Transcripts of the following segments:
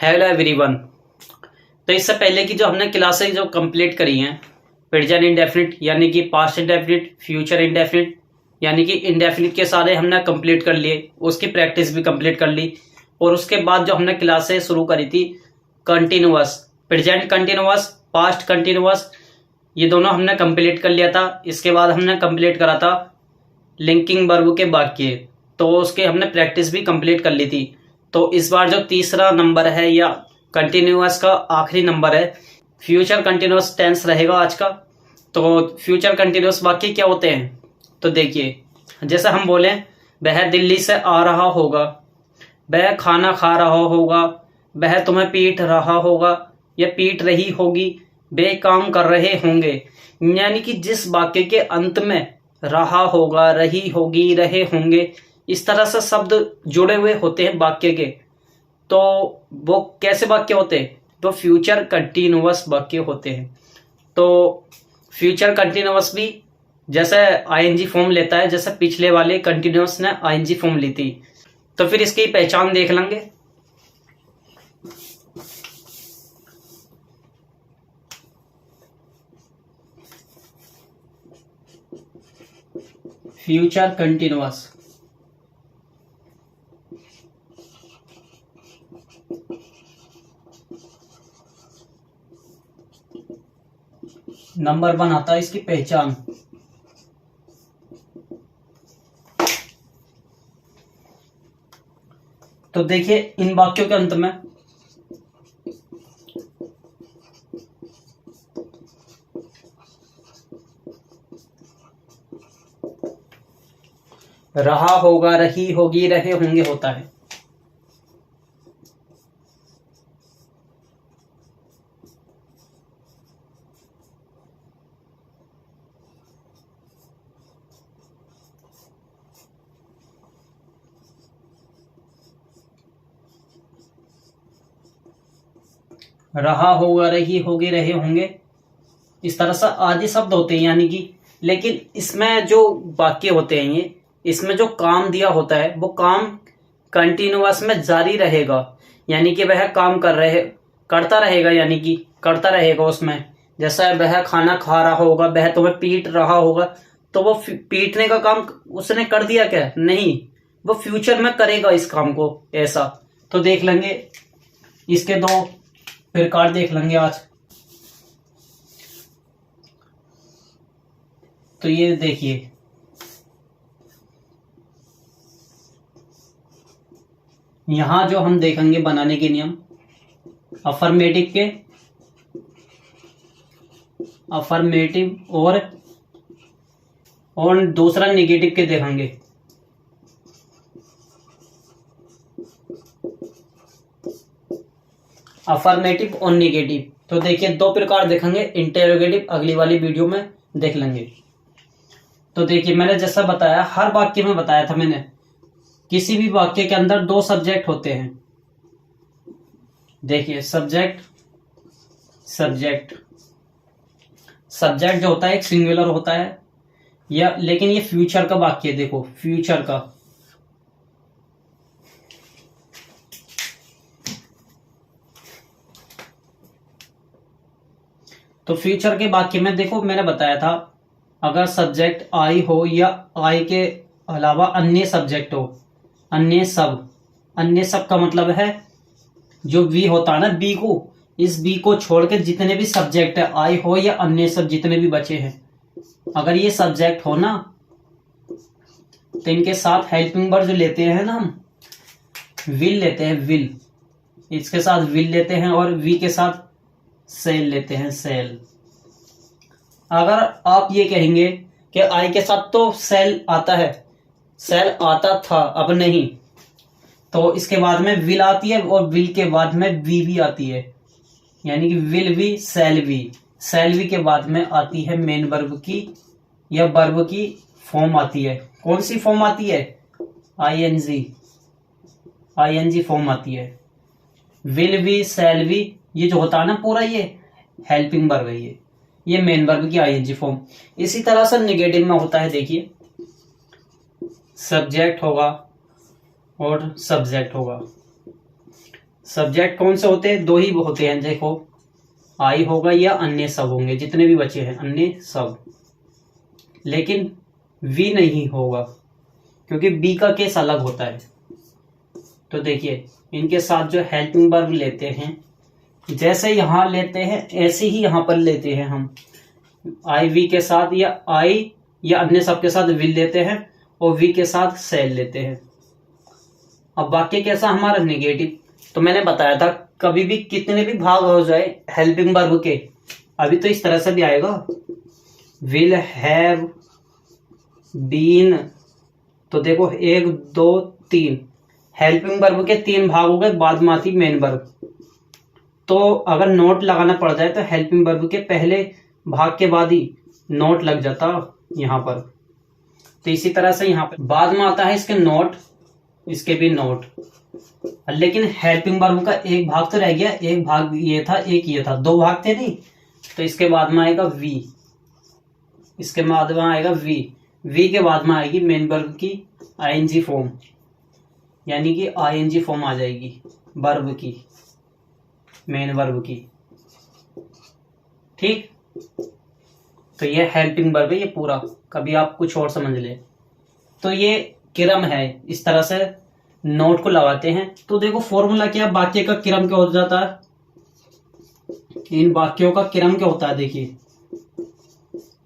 Hello everyone. तो इससे पहले की जो हमने क्लासेस जो कंप्लीट करी हैं, प्रेजेंट इंडेफिनिट यानी कि पास्ट इंडेफिनिट, फ्यूचर इंडेफिनिट यानी कि इंडेफिनिट के सारे हमने कंप्लीट कर लिए, उसकी प्रैक्टिस भी कंप्लीट कर ली। और उसके बाद जो हमने क्लासेस शुरू करी थी continuous, present continuous, past continuous, ये दोनों हमने कंप्लीट कर लिया था। इसके बाद हमने कंप्लीट करा था लिंकिंग वर्ब के वाक्य, तो उसके हमने प्रैक्टिस भी कंप्लीट कर ली थी। तो इस बार जो तीसरा नंबर है या कंटिन्यूअस का आखिरी नंबर है, फ्यूचर कंटिन्यूअस टेंस रहेगा आज का। तो फ्यूचर कंटिन्यूअस वाक्य क्या होते हैं, तो देखिए, जैसे हम बोले वह दिल्ली से आ रहा होगा, वह खाना खा रहा होगा, वह तुम्हें पीट रहा होगा या पीट रही होगी, वे काम कर रहे होंगे। यानी कि जिस वाक्य के अंत में रहा होगा, रही होगी, रहे होंगे, इस तरह से शब्द जुड़े हुए होते हैं वाक्य के, तो वो कैसे वाक्य होते हैं, तो फ्यूचर कंटिन्यूअस वाक्य होते हैं। तो फ्यूचर कंटिन्यूअस भी जैसे आईएनजी फॉर्म लेता है, जैसे पिछले वाले कंटिन्यूअस ने आईएनजी फॉर्म ली थी। तो फिर इसकी पहचान देख लेंगे। फ्यूचर कंटिन्यूअस, नंबर 1 आता है इसकी पहचान। तो देखिए इन वाक्यों के अंत में रहा होगा, रही होगी, रहे होंगे होता है। रहा होगा, रही होगी, रहे होंगे, इस तरह से आदि शब्द होते हैं। यानी कि लेकिन इसमें जो वाक्य होते हैं, ये इसमें जो काम दिया होता है वो काम कंटिन्यूअस में जारी रहेगा। यानी कि वह काम करता रहेगा, यानी कि करता रहेगा उसमें। जैसा वह खाना खा रहा होगा, वह तुम्हें पीट रहा होगा, तो वो पीटने का काम उसने कर दिया क्या, नहीं, वो फ्यूचर में करेगा इस काम को, ऐसा। तो देख लेंगे इसके दो प्रकार देख लेंगे आज। तो ये देखिए, यहां जो हम देखेंगे बनाने के नियम, अफर्मेटिव और दूसरा नेगेटिव के देखेंगे। अफर्मेटिव और नेगेटिव, तो देखिए दो प्रकार देखेंगे। इंटेरोगेटिव अगली वाली वीडियो में देख लेंगे। तो देखिए मैंने जैसा बताया, हर वाक्य में बताया था मैंने, किसी भी वाक्य के अंदर दो सब्जेक्ट होते हैं। देखिए सब्जेक्ट जो होता है एक सिंगुलर होता है, या लेकिन ये फ्यूचर का वाक्य है। देखो फ्यूचर का, तो फ्यूचर के वाक्य में देखो मैंने बताया था, अगर सब्जेक्ट आई हो या आई के अलावा अन्य सब्जेक्ट हो, अन्य सब का मतलब है जो वी होता है ना, बी को, इस बी को छोड़ के जितने भी सब्जेक्ट है, आई हो या अन्य सब जितने भी बचे हैं, अगर ये सब्जेक्ट हो ना, तो इनके साथ हेल्पिंग वर्ब जो लेते हैं ना हम, विल लेते हैं, विल, इसके साथ विल लेते हैं और वी के साथ सेल लेते हैं, सेल। अगर आप ये कहेंगे कि आई के साथ तो सेल आता है, सेल आता था अब नहीं, तो इसके बाद में विल आती है और विल के बाद में वी भी आती है। यानी कि विल भी, सेल भी के बाद में आती है मेन वर्ब की या वर्ब की फॉर्म आती है। कौन सी फॉर्म आती है, आईएनजी फॉर्म आती है। विल भी, सेल भी, ये जो होता है ना पूरा, ये हेल्पिंग वर्ब है, ये मेन वर्ब की आईएनजी फॉर्म। इसी तरह से नेगेटिव में होता है। देखिए सब्जेक्ट होगा और सब्जेक्ट होगा, सब्जेक्ट कौन से होते हैं? दो ही होते हैं, देखो आई होगा या अन्य सब होंगे, जितने भी बचे हैं अन्य सब, लेकिन वी नहीं होगा क्योंकि बी का केस अलग होता है। तो देखिए इनके साथ जो हेल्पिंग वर्ब लेते हैं, जैसे यहां लेते हैं ऐसे ही यहां पर लेते हैं हम, आई वी के साथ या आई या अन्य सब के साथ विल लेते हैं और वी के साथ सेल लेते हैं। अब वाक्य कैसा हमारा? नेगेटिव। तो मैंने बताया था कभी भी कितने भी भाग हो जाए हेल्पिंग वर्ब के, अभी तो इस तरह से भी आएगा, विल हैव बीन। तो देखो 1 2 3 हेल्पिंग वर्ब के 3 भाग हो गए, बाद में आती मेन वर्ब। तो अगर नोट लगाना पड़ जाए तो हेल्पिंग वर्ब के पहले भाग के बाद ही नोट लग जाता यहां पर। तो इसी तरह से यहां पर बाद में आता है इसके नोट, इसके भी नोट। लेकिन हेल्पिंग वर्ब का एक भाग तो रह गया, एक भाग ये था एक ये था, 2 भाग थे नहीं। तो इसके बाद में आएगा वी, इसके बाद में आएगा वी, वी के बाद में आएगी मेन वर्ब की आईएनजी फॉर्म, यानी कि आईएनजी फॉर्म आ जाएगी वर्ब की, मेन वर्ब की। ठीक, तो ये हेल्पिंग वर्ब है ये पूरा, कभी आप कुछ और समझ ले। तो ये क्रम है, इस तरह से नोट को लगाते हैं। तो देखो फॉर्मूला क्या, वाक्य का क्रम क्या हो जाता है, इन वाक्यों का क्रम क्या होता है? देखिए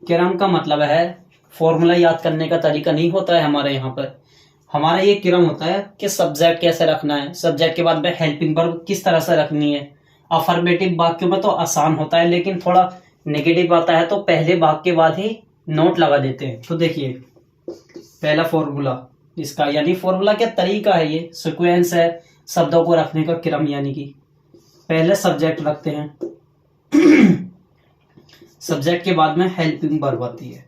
क्रम का मतलब है फॉर्मूला याद करने का तरीका नहीं होता है हमारे यहाँ पर, हमारा ये क्रम होता है कि सब्जेक्ट कैसे रखना है, सब्जेक्ट के बाद में हेल्पिंग वर्ब किस तरह से रखनी है। अफर्मेटिव वाक्यों में तो आसान होता है, लेकिन थोड़ा नेगेटिव आता है तो पहले भाग के बाद ही नोट लगा देते हैं। तो देखिए पहला फॉर्मूला इसका, यानी फॉर्मूला क्या तरीका है, ये सीक्वेंस है शब्दों को रखने का क्रम, यानी कि पहले सब्जेक्ट रखते हैं सब्जेक्ट के बाद में हेल्पिंग वर्ब आती है।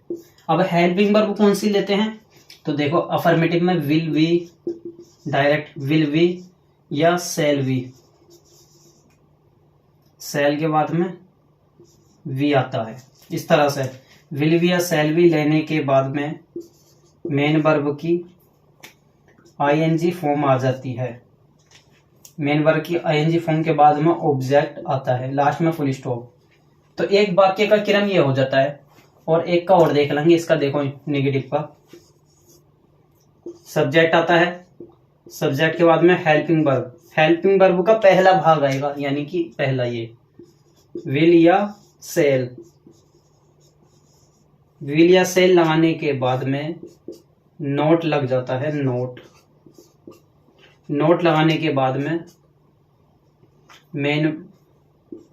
अब हेल्पिंग वर्ब कौन सी लेते हैं? तो देखो अफर्मेटिव में will we, direct will we या सेल वी, सेल के बाद में वी आता है। इस तरह से विल वी या सेल वी लेने के बाद में मेन वर्ब की आईएनजी फॉर्म आ जाती है, मेन वर्ब की आईएनजी फॉर्म के बाद में ऑब्जेक्ट आता है, लास्ट में फुल स्टॉप। तो एक वाक्य का क्रम ये हो जाता है। और एक का और देख लेंगे, इसका देखो नेगेटिव का, सब्जेक्ट आता है, सब्जेक्ट के बाद में हेल्पिंग वर्ब, हेल्पिंग वर्ब का पहला भाग आएगा, यानी कि पहला ये विल या सेल, विल या सेल लगाने के बाद में नोट लग जाता है, नोट, नोट लगाने के बाद में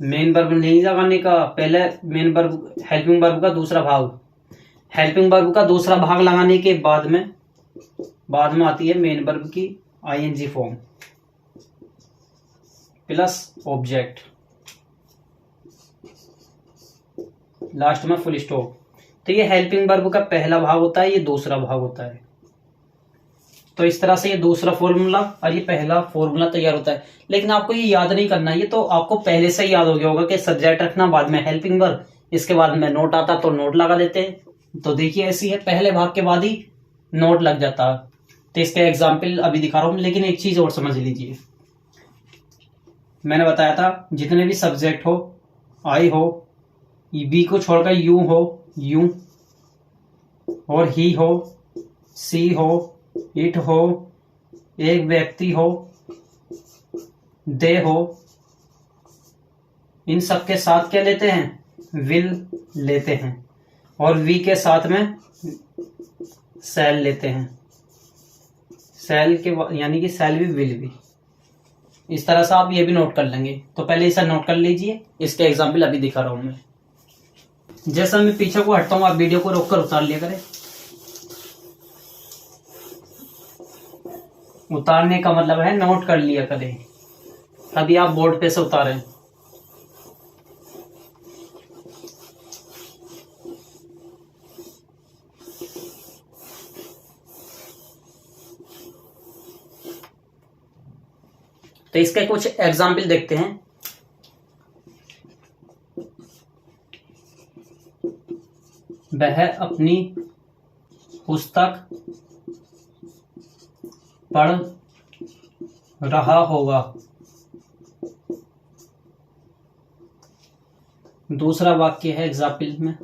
मेन वर्ब नहीं लगाने का, पहले मेन वर्ब हेल्पिंग वर्ब का दूसरा भाग, हेल्पिंग वर्ब का दूसरा भाग लगाने के बाद में आती है मेन वर्ब की ING form plus object, last में फुल स्टॉप। तो ये हेल्पिंग वर्ब का पहला भाग होता है, ये दूसरा भाग होता है। तो इस तरह से ये दूसरा फॉर्मूला और ये पहला फॉर्मूला तैयार होता है। लेकिन आपको ये याद नहीं करना, ये तो आपको पहले से ही याद हो गया होगा कि सब्जेक्ट रखना, बाद में हेल्पिंग वर्ब, इसके बाद में नोट आता तो नोट लगा देते हैं। तो देखिए ऐसी है, पहले भाग के बाद ही नोट लग जाता है। तो इसका एग्जाम्पल अभी दिखा रहा हूं, लेकिन एक चीज और समझ लीजिए, मैंने बताया था जितने भी सब्जेक्ट हो, आई हो, बी को छोड़कर यू हो, यू, और ही हो, सी हो, इट हो, एक व्यक्ति हो, दे हो, इन सब के साथ क्या लेते हैं? विल लेते हैं, और वी के साथ में सेल लेते हैं, सेल के यानी कि सेल भी विल भी। इस तरह से आप ये भी नोट कर लेंगे। तो पहले इसे नोट कर लीजिए, इसके एग्जाम्पल अभी दिखा रहा हूं मैं। जैसा मैं पीछे को हटता हूं, आप वीडियो को रोककर उतार लिया करें। उतारने का मतलब है नोट कर लिया करें, तभी आप बोर्ड पे से उतारें। तो इसके कुछ एग्जाम्पल देखते हैं। वह अपनी पुस्तक पढ़ रहा होगा, दूसरा वाक्य है एग्जाम्पल में,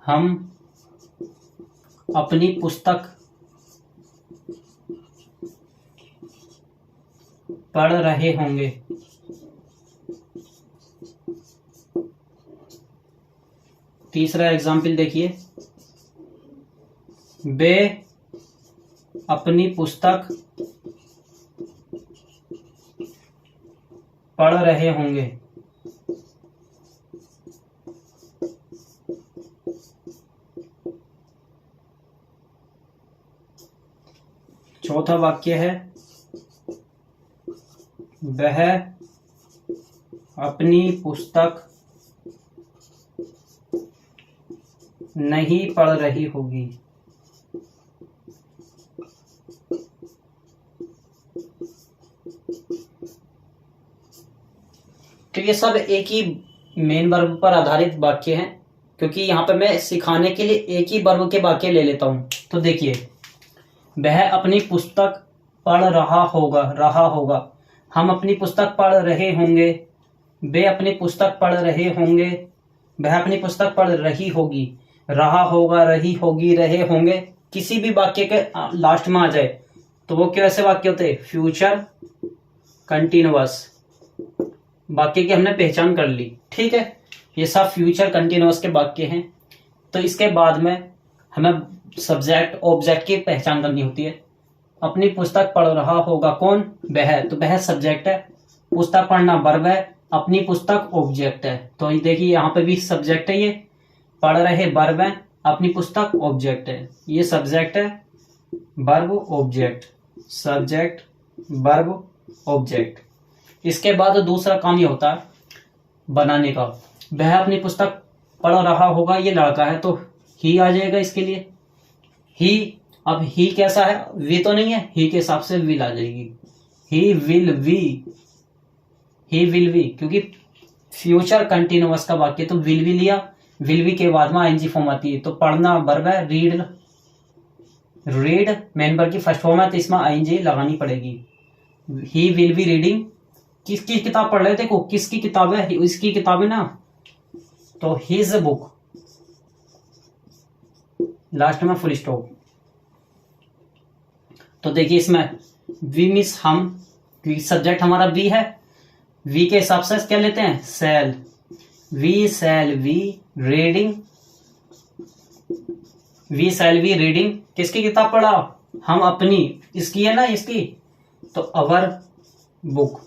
हम अपनी पुस्तक पढ़ रहे होंगे। तीसरा एग्जाम्पल देखिए, वे अपनी पुस्तक पढ़ रहे होंगे। चौथा वाक्य है, वह अपनी पुस्तक नहीं पढ़ रही होगी। तो ये सब एक ही मेन वर्ब पर आधारित वाक्य हैं, क्योंकि यहाँ पे मैं सिखाने के लिए एक ही वर्ब के वाक्य ले लेता हूँ। तो देखिए, वह अपनी पुस्तक पढ़ रहा होगा, हम अपनी पुस्तक पढ़ रहे होंगे, वे अपनी पुस्तक पढ़ रहे होंगे, वह अपनी पुस्तक पढ़ रही होगी, रहा होगा, रही होगी, रहे होंगे, किसी भी वाक्य के लास्ट में आ जाए तो वो कैसे वाक्य होते हैं? Future continuous. वाक्य की हमने पहचान कर ली, ठीक है। ये सब फ्यूचर कंटिन्यूअस के वाक्य हैं। तो इसके बाद में हमें सब्जेक्ट ऑब्जेक्ट की पहचान करनी होती है। अपनी पुस्तक पढ़ रहा होगा, कौन? वह। तो वह सब्जेक्ट है, पुस्तक पढ़ना वर्ब है, अपनी पुस्तक ऑब्जेक्ट है। तो देखिए यहाँ पे भी सब्जेक्ट है, ये पढ़ रहे वर्ब है, अपनी पुस्तक ऑब्जेक्ट है। ये सब्जेक्ट है, verb object, subject verb object. इसके बाद दूसरा काम ये होता है बनाने का। वह अपनी पुस्तक पढ़ रहा होगा, ये लड़का है तो ही आ जाएगा इसके लिए, ही। अब ही कैसा है? वी तो नहीं है, ही के हिसाब से विल आ जाएगी, ही विल वी, क्योंकि फ्यूचर कंटिन्यूअस का वाक्य तो विल वी लिया, विल वी के बाद में आईएनजी फॉर्म आती है। तो पढ़ना वर्ब है, रीड मेन वर्ब की फर्स्ट फॉर्म है, तो इसमें आईएनजी लगानी पड़ेगी। He will be reading. किसकी किताब पढ़ रहे? देखो किसकी किताब है, इसकी किताब है ना, तो हिज बुक, लास्ट में फुल स्टॉप। तो देखिए इसमें वी मिस हम, क्योंकि सब्जेक्ट हमारा वी है, वी के हिसाब से क्या लेते हैं? Shall. We shall we reading, we shall we reading. किसकी किताब पढ़ा? हम अपनी, इसकी है ना, इसकी, तो अवर बुक,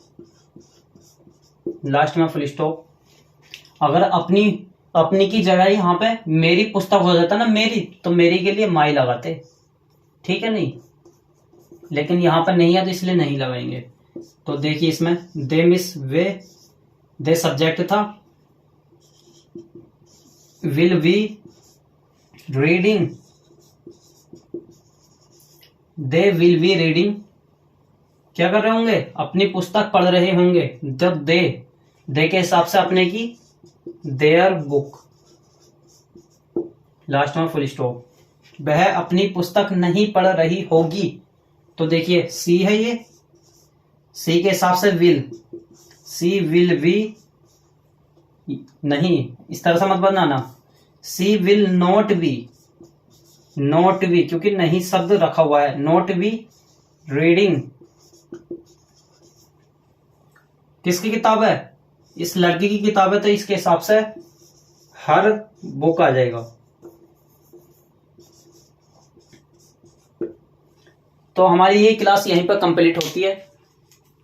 लास्ट में फुल स्टॉप। अगर अपनी की जगह यहाँ पे मेरी पुस्तक हो जाता ना, मेरी, तो मेरी के लिए माई लगाते, ठीक है नहीं, लेकिन यहाँ पर नहीं है तो इसलिए नहीं लगाएंगे। तो देखिए इसमें they miss way, they subject था, will we reading, they will be reading, क्या कर रहे होंगे? अपनी पुस्तक पढ़ रहे होंगे। जब दे के हिसाब से अपने की देयर बुक, लास्ट में फुल स्टॉप। वह अपनी पुस्तक नहीं पढ़ रही होगी, तो देखिए सी है, ये सी के हिसाब से विल, सी विल बी, नहीं इस तरह से मत बनाना, सी विल नॉट बी, क्योंकि नहीं शब्द रखा हुआ है, नॉट बी रीडिंग। किसकी किताब है? इस लड़की की किताब है, तो इसके हिसाब से हर बुक आ जाएगा। तो हमारी ये क्लास यहीं पर कंप्लीट होती है।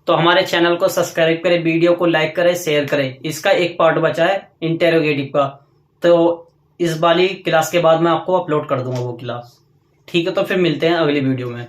तो हमारे चैनल को सब्सक्राइब करें, वीडियो को लाइक करें, शेयर करें। इसका एक पार्ट बचा है इंटेरोगेटिव का, तो इस वाली क्लास के बाद मैं आपको अपलोड कर दूंगा वो क्लास, ठीक है। तो फिर मिलते हैं अगली वीडियो में।